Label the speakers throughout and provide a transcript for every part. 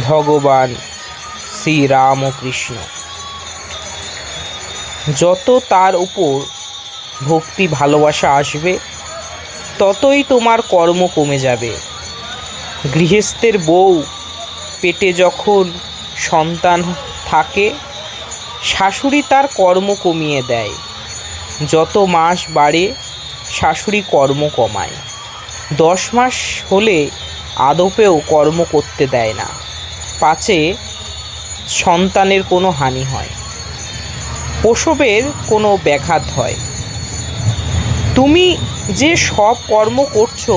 Speaker 1: ভগবান শ্রীরামকৃষ্ণ। যত তার উপর ভক্তি ভালোবাসা আসবে ততই তোমার কর্ম কমে যাবে। গৃহস্থের বউ পেটে যখন সন্তান থাকে শাশুড়ি তার কর্ম কমিয়ে দেয়। যত মাস বাড়ে শাশুড়ি কর্ম কমায়। 10 মাস হলে আদপেও কর্ম করতে দেয় না, পাছে সন্তানের কোনো হানি হয়, প্রসবের কোনো ব্যাঘাত হয়। তুমি যে সব কর্ম করছো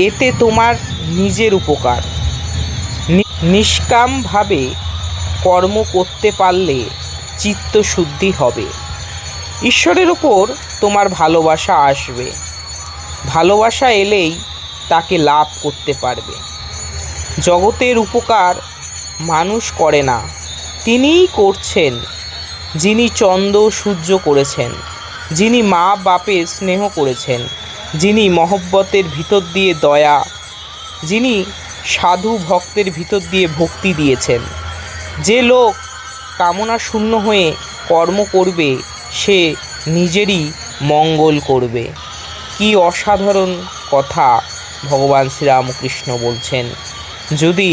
Speaker 1: এতে তোমার নিজের উপকার। নিষ্কামভাবে কর্ম করতে পারলে চিত্তশুদ্ধি হবে। ঈশ্বরের ওপর তোমার ভালোবাসা আসবে। ভালোবাসা এলেই তাকে লাভ করতে পারবে। জগতের উপকার মানুষ করে না, তিনিই করছেন। যিনি চন্দ্র সূর্য করেছেন, যিনি মা বাপের স্নেহ করেছেন, যিনি মহব্বতের ভিতর দিয়ে দয়া, যিনি সাধু ভক্তের ভিতর দিয়ে ভক্তি দিয়েছেন। যে লোক কামনা শূন্য হয়ে কর্ম করবে সে নিজেরই মঙ্গল করবে। কি অসাধারণ কথা ভগবান শ্রীরামকৃষ্ণ বলছেন। যদি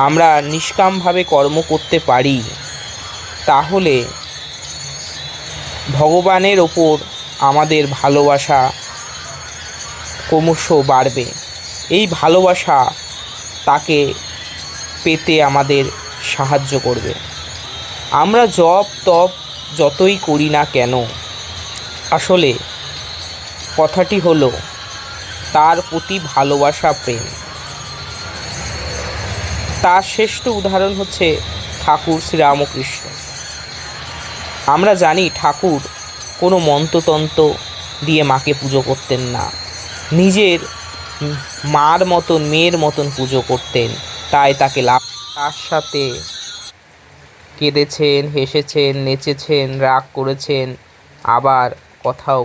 Speaker 1: আমরা নিষ্কামভাবে কর্ম করতে পারি তাহলে ভগবানের ওপর আমাদের ভালোবাসা ক্রমশ বাড়বে। এই ভালোবাসা তাকে পেতে আমাদের সাহায্য করবে। আমরা জপ তপ যতই করি না কেন, আসলে কথাটি হলো তার প্রতি ভালোবাসা, প্রেম। তার শ্রেষ্ঠ উদাহরণ হচ্ছে ঠাকুর শ্রীরামকৃষ্ণ। আমরা জানি ঠাকুর কোনো মন্ত্রতন্ত্র দিয়ে মাকে পুজো করতেন না, নিজের মার মতন মেয়ের মতন পুজো করতেন। তাই তাকে লাভ, তার সাথে কেঁদেছেন, হেসেছেন, নেচেছেন, রাগ করেছেন, আবার কথাও